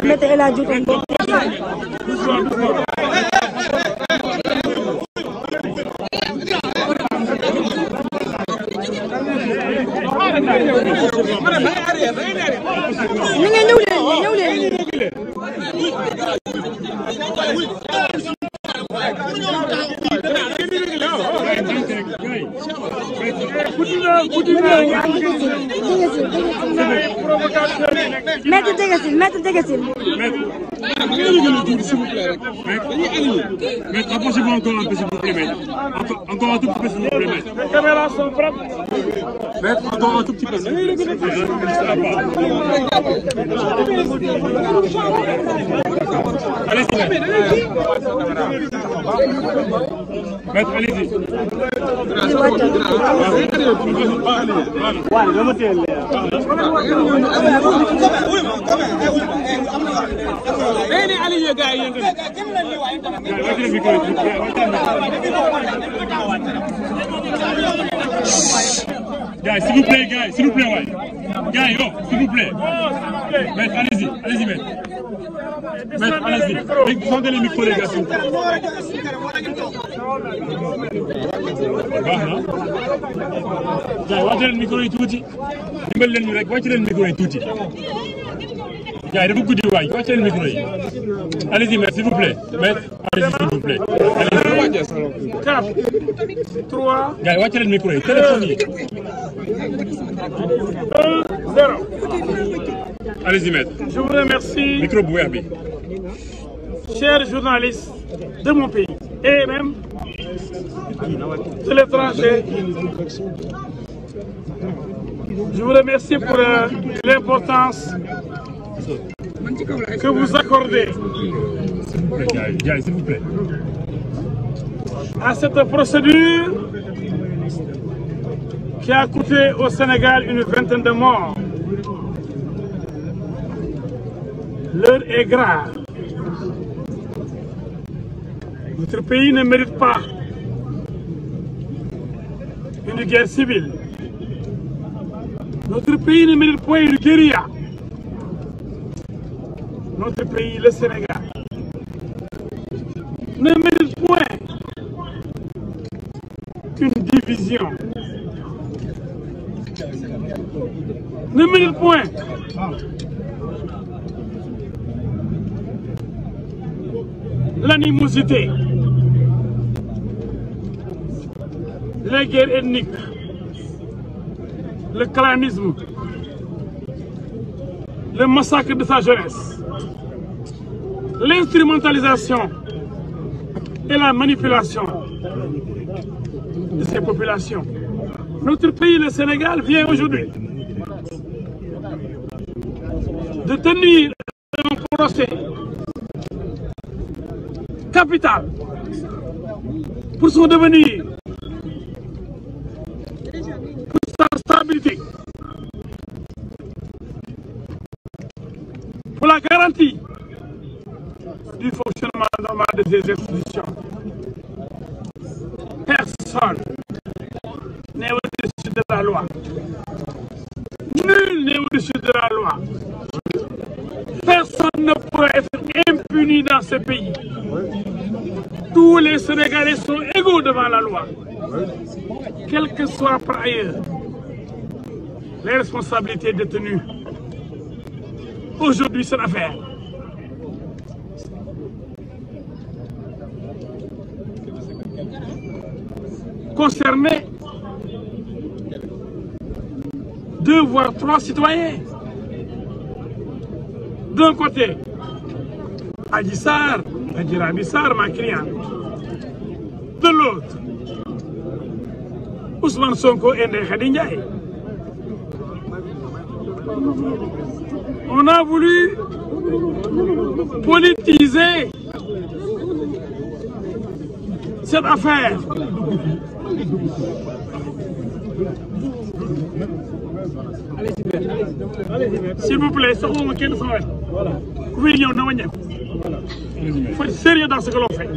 Maître El Hadji Diouf ni nga ñëw leen Maître Degasil s'il vous plaît. Maître, approchez-vous encore un peu s'il vous plaît, maître. Encore un tout petit peu s'il vous plaît, maître. Les caméras sont prêtes. Maître, encore un tout petit peu. Allez-y, maître, allez-y. Gars, s'il vous plaît, ouais. Gars, yo, s'il vous plaît. Maître, allez-y, maître. Maître, allez-y. Sondez les micros, les gars, s'il vous plaît. Gars, wàcce leen micro yi tuuti. Dimbali leen ñu rek, wàcce leen micro yi tuuti. Gars, dafa guddi waay, wàcce leen micro yi. Allez-y, maître, s'il vous plaît. Maître, allez-y, s'il vous plaît. Allez-y. 4, 3. Gars, wàcce leen micro yi, téléphone yi. 1, 0. Allez-y, maître. Je vous remercie. Micro bu weex bi. Chers journalistes de mon pays et même de l'étranger, je vous remercie pour l'importance que vous accordez S'il vous plaît. à cette procédure qui a coûté au Sénégal une vingtaine de morts. L'heure est grave. Notre pays ne mérite pas une guerre civile. Notre pays ne mérite point une guérilla. Notre pays, le Sénégal, ne mérite point qu'une division. Ne mérite point l'animosité, les guerres ethniques, le clanisme, le massacre de sa jeunesse, l'instrumentalisation et la manipulation de ces populations. Notre pays, le Sénégal, vient aujourd'hui de tenir un procès capital pour son devenir, pour sa stabilité, pour la garantie du fonctionnement normal de ces institutions. Personne n'est au-dessus de la loi. Nul n'est au-dessus de la loi. Personne ne pourra être impuni dans ce pays. Tous les Sénégalais sont égaux devant la loi, quelles que soient par ailleurs les responsabilités détenues. Aujourd'hui, cette affaire concernait 2 voire 3 citoyens. D'un côté, Adji Sarr, Adji Raby Sarr, ma cliente. De l'autre, Ousmane Sonko et Ndeye Khady Ndiaye. On a voulu politiser cette affaire. S'il vous plaît, il faut être sérieux dans ce que l'on fait.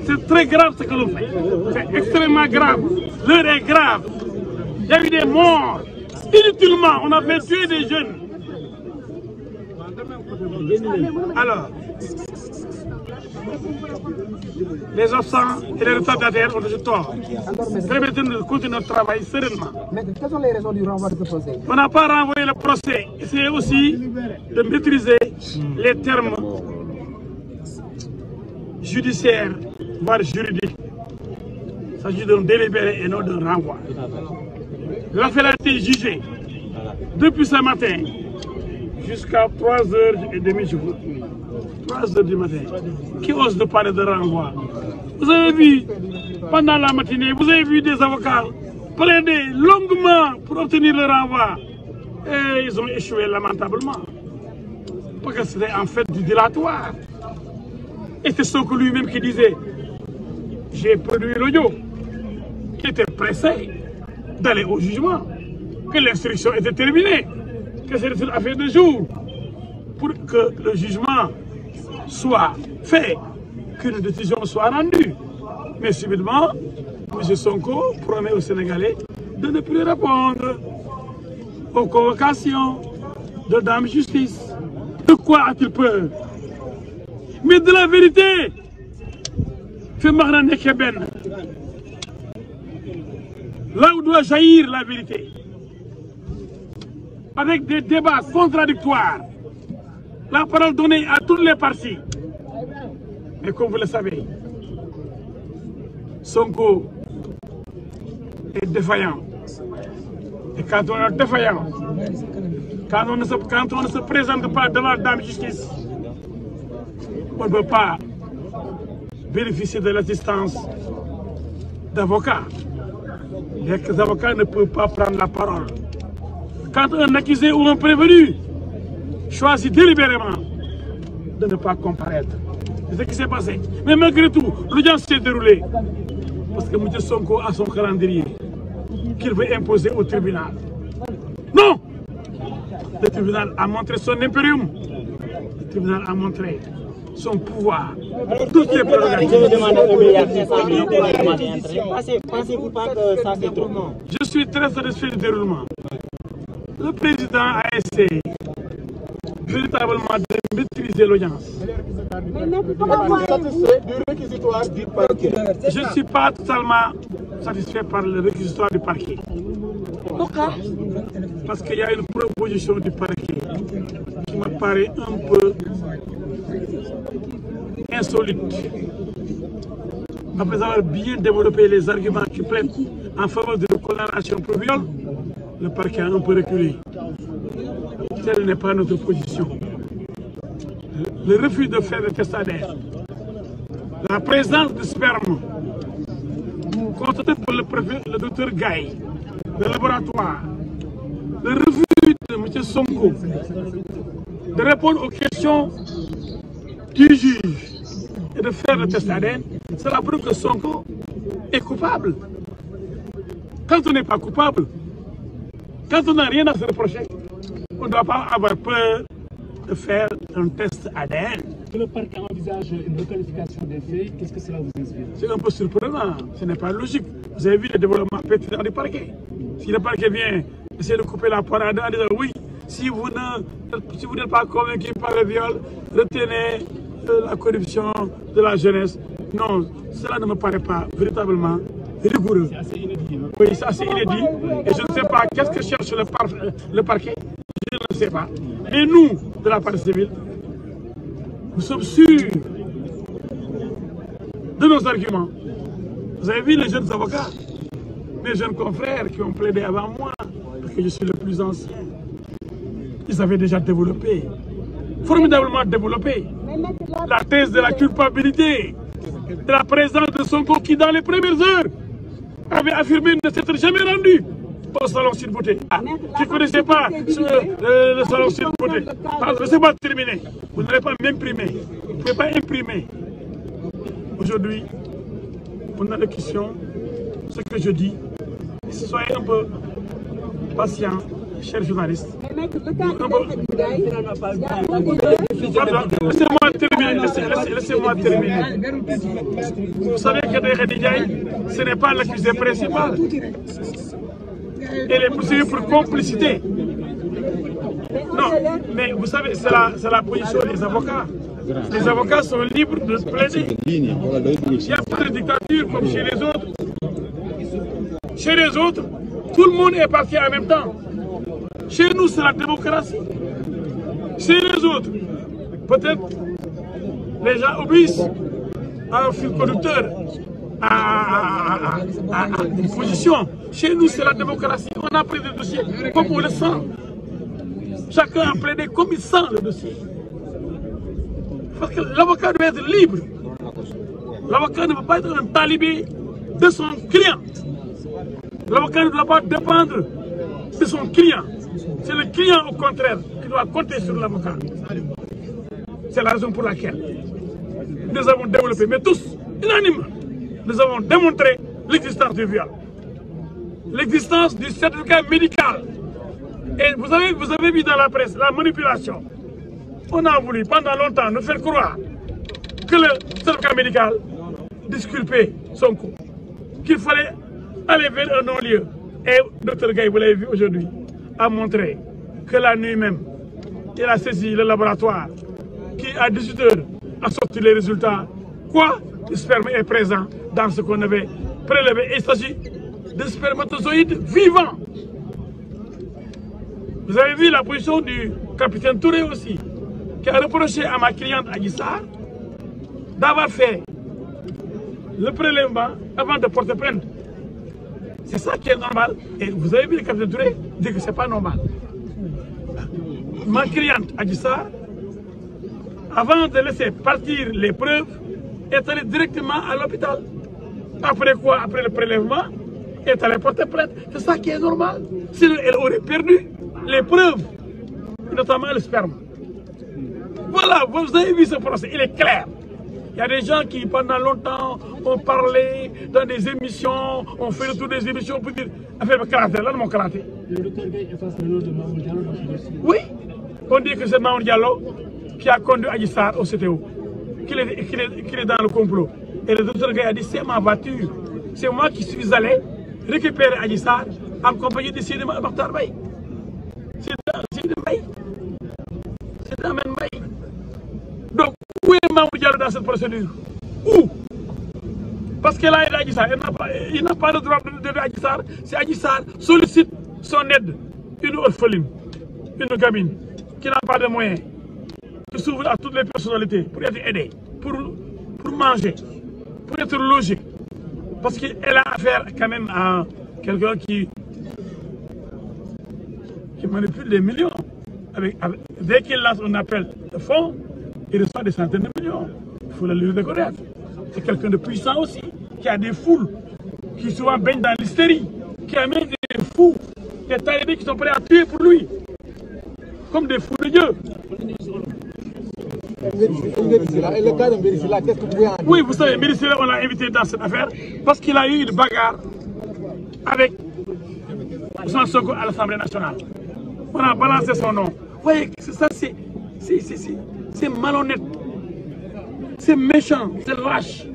C'est très grave ce que l'on fait. C'est extrêmement grave. L'heure est grave. Il y a eu des morts. Inutilement, on a fait tuer des jeunes. Alors, les absents et les retardataires ont toujours tort. Permettez-nous de continuer notre travail sereinement. Mais quelles sont les raisons du renvoi de ce procès? On n'a pas renvoyé le procès. Essayez aussi de maîtriser les termes judiciaires, voire juridiques. Il s'agit d'un délibéré et non d'un renvoi. L'affaire a été jugée depuis ce matin jusqu'à 3h30 je crois. 3h du matin. Qui ose de parler de renvoi? Vous avez vu, pendant la matinée, vous avez vu des avocats plaider longuement pour obtenir le renvoi. Et ils ont échoué lamentablement. Parce que c'était en fait du dilatoire. Et c'est ce que lui-même qui disait. J'ai produit l'audio, qui était pressé d'aller au jugement, que l'instruction était terminée, que c'était une affaire de jour, pour que le jugement soit fait, qu'une décision soit rendue. Mais subitement, M. Sonko promet aux Sénégalais de ne plus répondre aux convocations de Dame Justice. De quoi a-t-il peur? Mais de la vérité. Là où doit jaillir la vérité, avec des débats contradictoires, la parole donnée à toutes les parties. Mais comme vous le savez, Sonko est défaillant. Et quand on est défaillant, quand on ne se présente pas devant la Dame Justice, on ne peut pas bénéficier de l'assistance d'avocats. Les avocats ne peuvent pas prendre la parole. Quand un accusé ou un prévenu choisit délibérément de ne pas comparaître, c'est ce qui s'est passé. Mais malgré tout, l'audience s'est déroulée. Parce que M. Sonko a son calendrier qu'il veut imposer au tribunal. Non! Le tribunal a montré son impérium. Le tribunal a montré son pouvoir. Toutes les prérogatives. Pensez-vous pas que ça c'est trop? Je suis très satisfait du déroulement. Le président a essayé véritablement de maîtriser l'audience. Je ne suis pas totalement satisfait par le réquisitoire du parquet. Pourquoi? Parce qu'il y a une proposition du parquet qui me paraît un peu insolite. Après avoir bien développé les arguments qui plaident en faveur de la condamnation pour viol, le parquet a un peu reculé. Telle n'est pas notre position. Le refus de faire le test ADN, la présence de sperme constatée par le docteur Gaye, le laboratoire, le refus de M. Sonko de répondre aux questions du juge et de faire le test ADN, cela prouve que Sonko est coupable. Quand on n'est pas coupable, quand on n'a rien à se reprocher, on ne doit pas avoir peur de faire un test ADN. Le parquet envisage une requalification des faits. Qu'est-ce que cela vous inspire? C'est un peu surprenant, ce n'est pas logique. Vous avez vu le développement pertinent du parquet. Si le parquet vient essayer de couper la parade en disant oui, si vous n'êtes pas convaincu par le viol, retenez la corruption de la jeunesse. Non, cela ne me paraît pas véritablement rigoureux. C'est assez inédit. Hein? Oui, c'est assez inédit. Et je ne sais pas qu'est-ce que cherche le parquet. Je ne sais pas. Mais nous, de la partie civile, nous sommes sûrs de nos arguments. Vous avez vu les jeunes avocats, mes jeunes confrères qui ont plaidé avant moi, parce que je suis le plus ancien. Ils avaient déjà développé, formidablement développé, la thèse de la culpabilité, de la présence de Sonko qui, dans les premières heures, avait affirmé ne s'être jamais rendu au salon Sweet Beauté. Ah, tu ne connaissais pas le salon Sweet Beauté. Laissez-moi terminer. Vous n'allez pas m'imprimer. Vous ne pouvez pas imprimer. Aujourd'hui, on a la question, ce que je dis. Soyez un peu patients, chers journalistes. Laissez-moi terminer. Laissez-moi terminer. Vous savez que Ndeye Ndiaye, ce n'est pas l'accusé principal. Elle est poursuivie pour complicité. Non, mais vous savez, c'est la position des avocats. Les avocats sont libres de plaider. Il n'y a pas de dictature comme chez les autres. Chez les autres, tout le monde est parti en même temps. Chez nous, c'est la démocratie. Chez les autres, peut-être les gens obéissent à un fil conducteur, à une position. Chez nous, c'est la démocratie. On a pris le dossier comme on le sent. Chacun a plaidé comme il sent le dossier. Parce que l'avocat doit être libre. L'avocat ne peut pas être un talibé de son client. L'avocat ne doit pas dépendre de son client. C'est le client, au contraire, qui doit compter sur l'avocat. C'est la raison pour laquelle nous avons développé, mais tous, unanimement, nous avons démontré l'existence du viol. L'existence du certificat médical. Et vous avez vu dans la presse la manipulation. On a voulu pendant longtemps nous faire croire que le certificat médical disculpait Sonko, qu'il fallait aller vers un non-lieu. Et Dr Gaye, vous l'avez vu aujourd'hui, a montré que la nuit même, il a saisi le laboratoire qui, à 18 h, a sorti les résultats. Quoi? Le sperme est présent dans ce qu'on avait prélevé. Il s'agit de spermatozoïdes vivants. Vous avez vu la position du capitaine Touré aussi, qui a reproché à ma cliente Adji Sarr d'avoir fait le prélèvement avant de porter plainte. C'est ça qui est normal. Et vous avez vu le capitaine Touré dire que ce n'est pas normal. Ma cliente Adji Sarr, avant de laisser partir les preuves, est allée directement à l'hôpital. Après quoi? Après le prélèvement, est allée porter plainte. C'est ça qui est normal. Sinon, elle aurait perdu les preuves, notamment le sperme. Voilà, vous avez vu ce procès, il est clair. Il y a des gens qui, pendant longtemps, ont parlé dans des émissions, ont fait le tour des émissions pour dire affaire de caractère. Là, mon caractère. Le docteur Gaye efface le nom de Mamour Diallo dans ce dossier. Oui, on dit que c'est Mamour Diallo qui a conduit Adji Sarr au CTO, qu'il est dans le complot. Et le docteur Gaye a dit c'est ma voiture. C'est moi qui suis allé récupérer Adji Sarr en compagnie de Sidi Mokhtar Mbaye. C'est Ahmed Mbaye. Donc, où est Mamour Diallo dans cette procédure? Où? Parce qu'elle a aidé Adji Sarr. Il n'a pas le droit d'aider Adji Sarr. Si Adji Sarr sollicite son aide, une orpheline, une gamine, qui n'a pas de moyens, qui s'ouvre à toutes les personnalités pour être aidée, pour manger, pour être logée. Parce qu'elle a affaire quand même à quelqu'un qui manipule des millions. Dès qu'il lance un appel de fonds, il reçoit des centaines de millions. Il faut le lui reconnaître. C'est quelqu'un de puissant aussi, qui a des foules, qui souvent baignent dans l'hystérie, qui amène des fous, des talibés qui sont prêts à tuer pour lui, comme des fous de Dieu. Et le cas de Mbérisila, qu'est-ce que vous pouvez en dire? Oui, vous savez, Mbérisila, on l'a invité dans cette affaire parce qu'il a eu une bagarre avec Ousmane Sonko à l'Assemblée nationale. On a balancé son nom. Vous voyez, ça c'est malhonnête, c'est méchant, c'est lâche.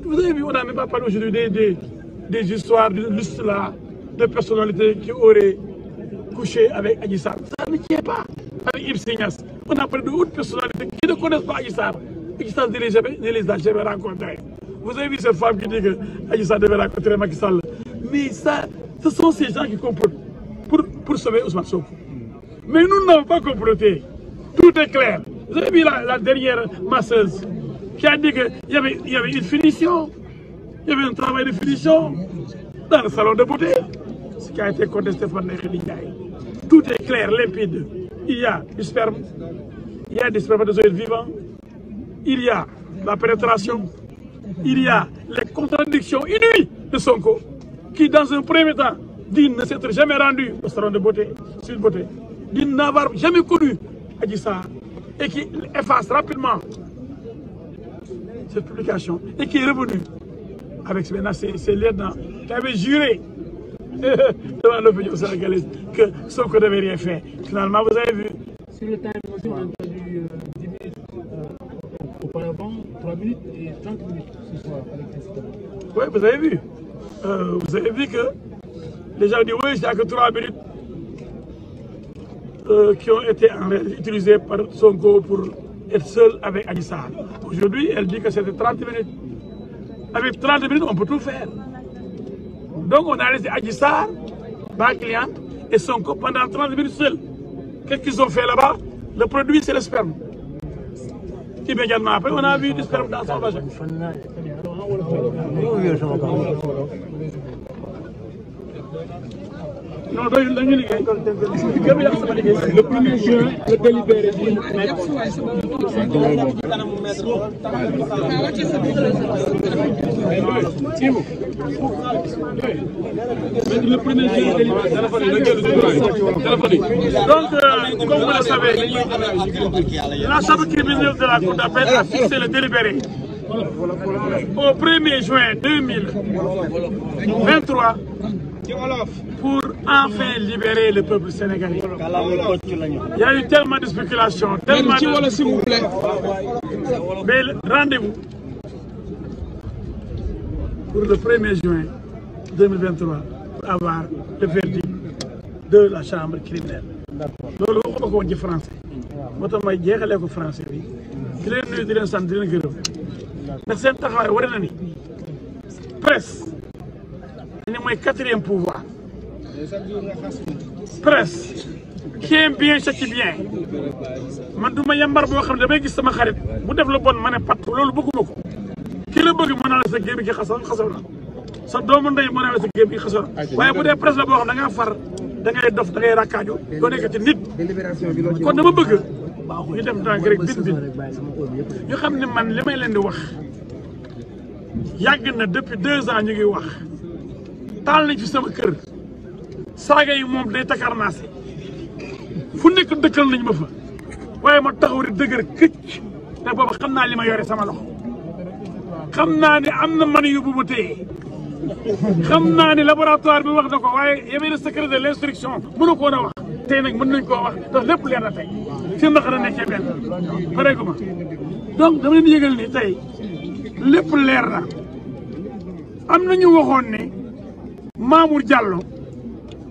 Vous avez vu, on n'a même pas parlé aujourd'hui des histoires, de listes là, de personnalités qui auraient couché avec Adji Sarr. Ça ne tient pas. Avec Ibn Signas, on a parlé de hautes personnalités qui ne connaissent pas Adji Sarr. Adji Sarr ne les a jamais rencontrés. Vous avez vu cette femme qui dit que Adji Sarr devait rencontrer Macky Sall. Mais ça, ce sont ces gens qui complotent pour sauver Ousmane Sonko. Mais nous n'avons pas comploté. Tout est clair. Vous avez vu la dernière masseuse qui a dit qu'il y avait une finition, il y avait un travail de finition dans le salon de beauté, ce qui a été contesté par les Ndiaye. Tout est clair, limpide. Il y a du sperme, il y a des spermatozoïdes vivants, il y a la pénétration, il y a les contradictions inouïes de Sonko, qui dans un premier temps dit ne s'être jamais rendu au salon de beauté, sur une beauté, dit n'avoir jamais connu Adji Sarr, et qui efface rapidement cette publication, et qui est revenu avec ses lieutenants qui avaient juré devant l'opinion sénégalaise que Sonko ne devait rien faire. Finalement, vous avez vu. Sur le time aussi, on a entendu 10 minutes auparavant, 3 minutes et 30 minutes ce soir avec l'incident. Oui, vous avez vu. Vous avez vu que les gens disent oui, c'est que 3 minutes. qui ont été en réalité utilisés par Sonko pour être seul avec Adji Sarr. Aujourd'hui, elle dit que c'était 30 minutes. Avec 30 minutes, on peut tout faire. Donc, on a laissé Adji Sarr, ma cliente, et Sonko pendant 30 minutes seuls. Qu'est-ce qu'ils ont fait là-bas? Le produit, c'est le sperme. Immédiatement après, on a vu du sperme dans son vagin. Non, le 1er juin, le délibéré dit le 1er juin, donc, comme vous le savez, la chambre criminelle de la Cour d'appel a fixé le délibéré au 1er juin 2023 pour enfin libérer le peuple sénégalais. Il y a eu tellement de spéculations, tellement de... s'il vous plaît. Mais rendez-vous pour le 1er juin 2023 pour avoir le verdict de la chambre criminelle. loolu waxuma ko woon ci français moo tax may jeexalee ko français bi di leen nuyu di leen sant di leen gërëm ndax seen taxawaay war na ni presse ni mooy 4e pouvoir presse qui aime bien châtie bien man du ma yambar boo xam ne damay gis sama xarit bu def lu bon ma ne patt loolu bëgguma ko ki la bëgg mën naa la sa gémmi gi xasaw na sa doomu ndey mën naa la sa gémmi gi xasaw na waaye bu dee presse la boo xam da ngaa far da ngay dof da ngay rakkaaju doo nekk ci nit kon dama bëgg ñu def ndànk rek bin ñu xam ne man li may leen di wax yàgg na depuis 2 ans ñu ngi wax taal nañ fi sama kër saaga yi moom day takarnaase fu nekk dëkkal nañ ma fa waaye ma taxaw rek dëgër këcc te booba xam naa li ma yore sama loxo xam naa ne am na man yu bu mu téye xam naa ne laboratoire bi wax na ko waaye y'avait le secret de l'instruction mënu ko woon a wax tey nag mën nañ koo wax ndax lépp leer na tey fi ndax na nekkee benn pareegu ma donc dama leen yëgal ni tey lépp leer na am na ñu waxoon ne Mamour Diallo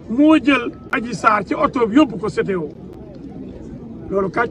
moo jël Adji Sarr ci oto bi yóbbu ko CTO loolu kàcc